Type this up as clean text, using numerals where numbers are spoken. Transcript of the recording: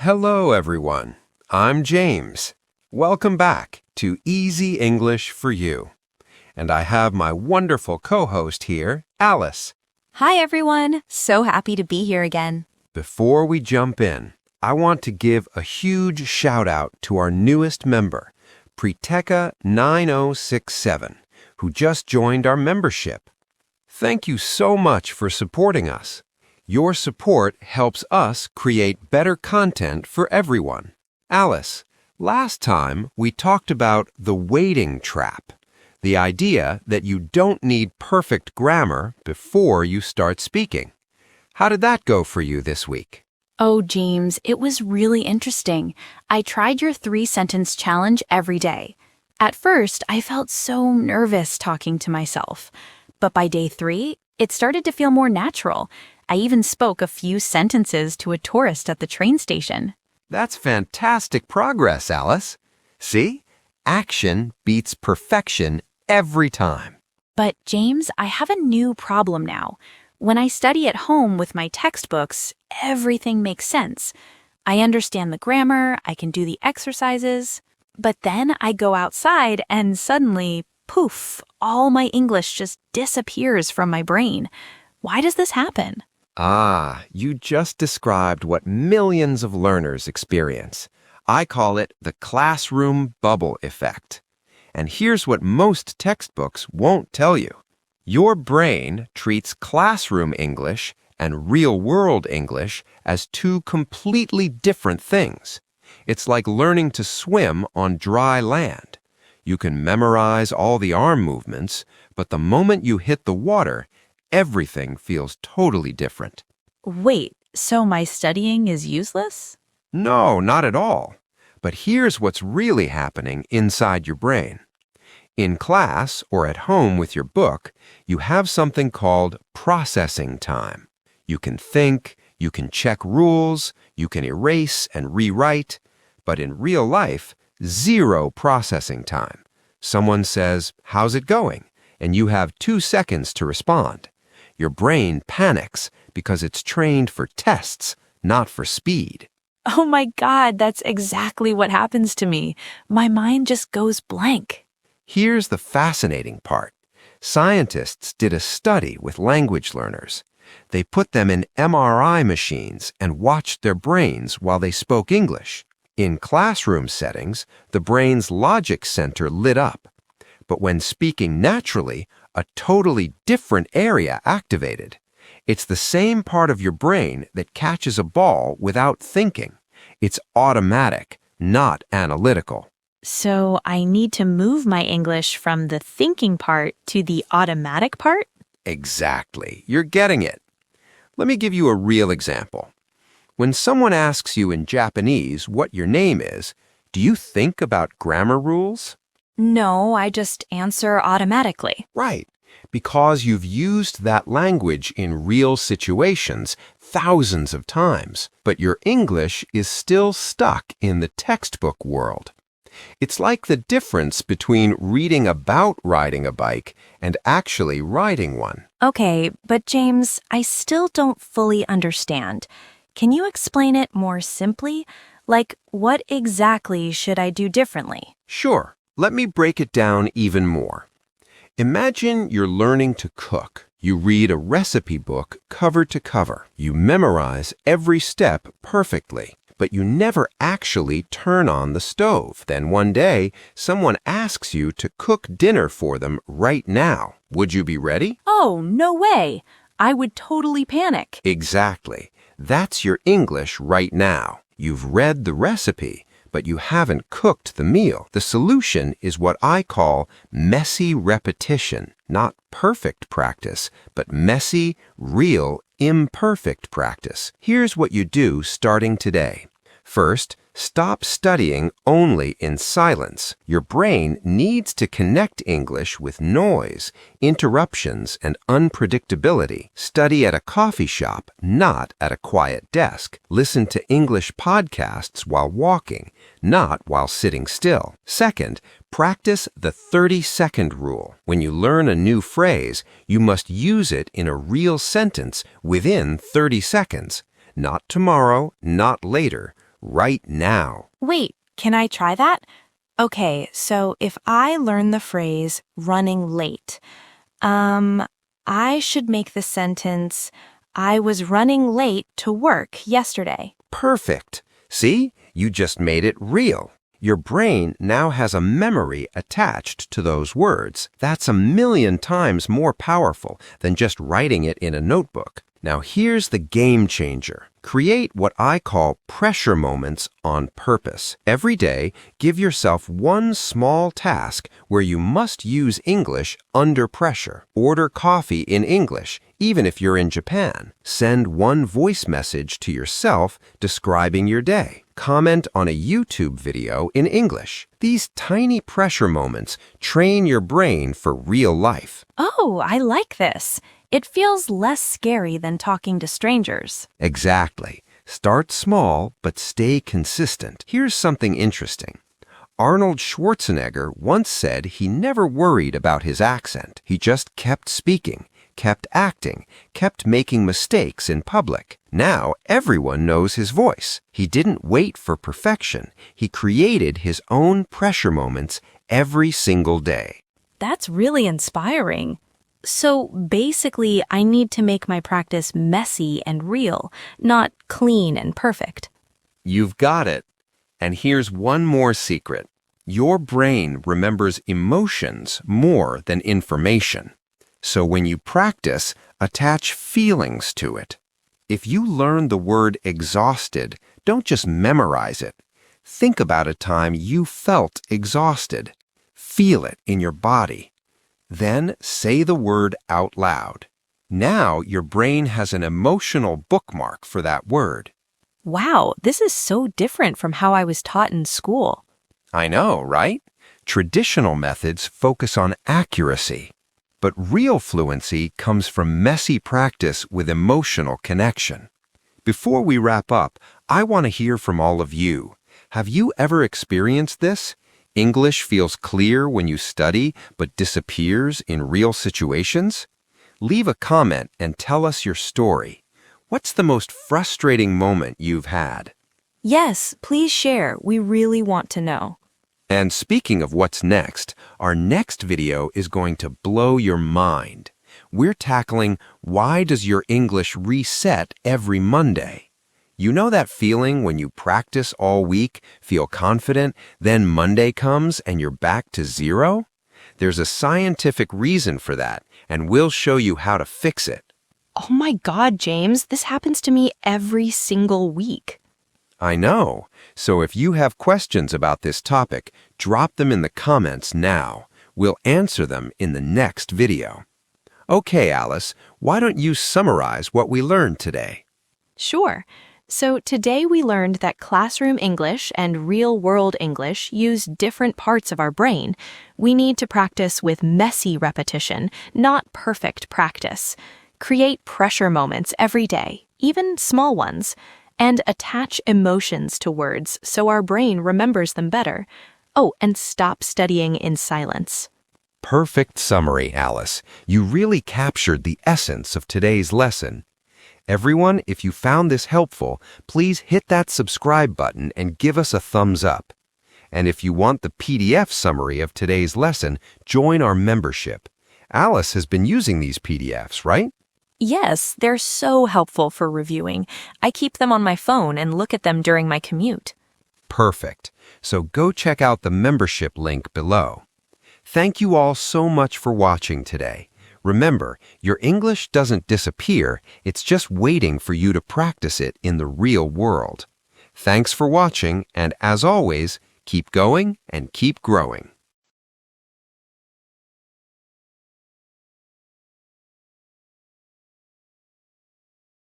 Hello, everyone. I'm James. Welcome back to Easy English for You. And I have my wonderful co-host here, Alice. Hi, everyone. So happy to be here again. Before we jump in, I want to give a huge shout out to our newest member, Preteka 9067, who just joined our membership. Thank you so much for supporting us. Your support helps us create better content for everyone. Alice, last time we talked about the waiting trap, the idea that you don't need perfect grammar before you start speaking. How did that go for you this week? Oh, James, it was really interesting. I tried your 3-sentence challenge every day. At first, I felt so nervous talking to myself. But by day 3, it started to feel more natural. I even spoke a few sentences to a tourist at the train station. That's fantastic progress, Alice. See? Action beats perfection every time. But, James, I have a new problem now. When I study at home with my textbooks, everything makes sense. I understand the grammar, I can do the exercises. But then I go outside and suddenly, poof, all my English just disappears from my brain. Why does this happen? You just described what millions of learners experience. I call it the classroom bubble effect. And here's what most textbooks won't tell you. Your brain treats classroom English and real-world English as two completely different things. It's like learning to swim on dry land. You can memorize all the arm movements, but the moment you hit the water, everything feels totally different. Wait, so my studying is useless? No, not at all. But here's what's really happening inside your brain. In class or at home with your book, you have something called processing time. You can think, you can check rules, you can erase and rewrite, but in real life, zero processing time. Someone says, "How's it going?" and you have 2 seconds to respond. Your brain panics because it's trained for tests, not for speed. Oh my God, that's exactly what happens to me. My mind just goes blank. Here's the fascinating part. Scientists did a study with language learners. They put them in MRI machines and watched their brains while they spoke English. In classroom settings, the brain's logic center lit up. But when speaking naturally, a totally different area activated. It's the same part of your brain that catches a ball without thinking. It's automatic, not analytical. So I need to move my English from the thinking part to the automatic part? Exactly. You're getting it. Let me give you a real example. When someone asks you in Japanese what your name is, do you think about grammar rules? No, I just answer automatically. Right, because you've used that language in real situations thousands of times, but your English is still stuck in the textbook world. It's like the difference between reading about riding a bike and actually riding one. Okay, but James, I still don't fully understand. Can you explain it more simply? Like, what exactly should I do differently? Sure. Let me break it down even more. Imagine you're learning to cook. You read a recipe book cover to cover. You memorize every step perfectly, but you never actually turn on the stove. Then one day, someone asks you to cook dinner for them right now. Would you be ready? Oh, no way. I would totally panic. Exactly. That's your English right now. You've read the recipe, but you haven't cooked the meal. The solution is what I call messy repetition, not perfect practice, but messy, real, imperfect practice. Here's what you do starting today. First, stop studying only in silence. Your brain needs to connect English with noise, interruptions, and unpredictability. Study at a coffee shop, not at a quiet desk. Listen to English podcasts while walking, not while sitting still. Second, practice the 30-second rule. When you learn a new phrase, you must use it in a real sentence within 30 seconds. Not tomorrow, not later. right now. Wait, can I try that? Okay, so if I learn the phrase running late, I should make the sentence, I was running late to work yesterday. Perfect. See, you just made it real. Your brain now has a memory attached to those words. That's 1,000,000 times more powerful than just writing it in a notebook. Now here's the game changer. Create what I call pressure moments on purpose. Every day, give yourself one small task where you must use English under pressure. Order coffee in English, even if you're in Japan. Send one voice message to yourself describing your day. Comment on a YouTube video in English. These tiny pressure moments train your brain for real life. Oh, I like this. It feels less scary than talking to strangers. Exactly. Start small, but stay consistent. Here's something interesting. Arnold Schwarzenegger once said he never worried about his accent. He just kept speaking, kept acting, kept making mistakes in public. Now everyone knows his voice. He didn't wait for perfection. He created his own pressure moments every single day. That's really inspiring. So basically, I need to make my practice messy and real, not clean and perfect. You've got it. And here's one more secret. Your brain remembers emotions more than information. So when you practice, attach feelings to it. If you learn the word exhausted, don't just memorize it. Think about a time you felt exhausted. Feel it in your body. Then say the word out loud. Now your brain has an emotional bookmark for that word. Wow, this is so different from how I was taught in school. I know, right? Traditional methods focus on accuracy, but real fluency comes from messy practice with emotional connection. Before we wrap up, I want to hear from all of you. Have you ever experienced this? English feels clear when you study, but disappears in real situations? Leave a comment and tell us your story. What's the most frustrating moment you've had? Yes, please share. We really want to know. And speaking of what's next, our next video is going to blow your mind. We're tackling why does your English reset every Monday? You know that feeling when you practice all week, feel confident, then Monday comes and you're back to zero? There's a scientific reason for that, and we'll show you how to fix it. Oh my God, James, this happens to me every single week. I know. So if you have questions about this topic, drop them in the comments now. We'll answer them in the next video. Okay, Alice, why don't you summarize what we learned today? Sure. So today we learned that classroom English and real-world English use different parts of our brain. We need to practice with messy repetition, not perfect practice. Create pressure moments every day, even small ones, and attach emotions to words so our brain remembers them better. Oh, and stop studying in silence. Perfect summary, Alice. You really captured the essence of today's lesson. Everyone, if you found this helpful, please hit that subscribe button and give us a thumbs up. And if you want the PDF summary of today's lesson, join our membership. Alice has been using these PDFs, right? Yes, they're so helpful for reviewing. I keep them on my phone and look at them during my commute. Perfect. So go check out the membership link below. Thank you all so much for watching today. Remember, your English doesn't disappear, it's just waiting for you to practice it in the real world. Thanks for watching, and as always, keep going and keep growing.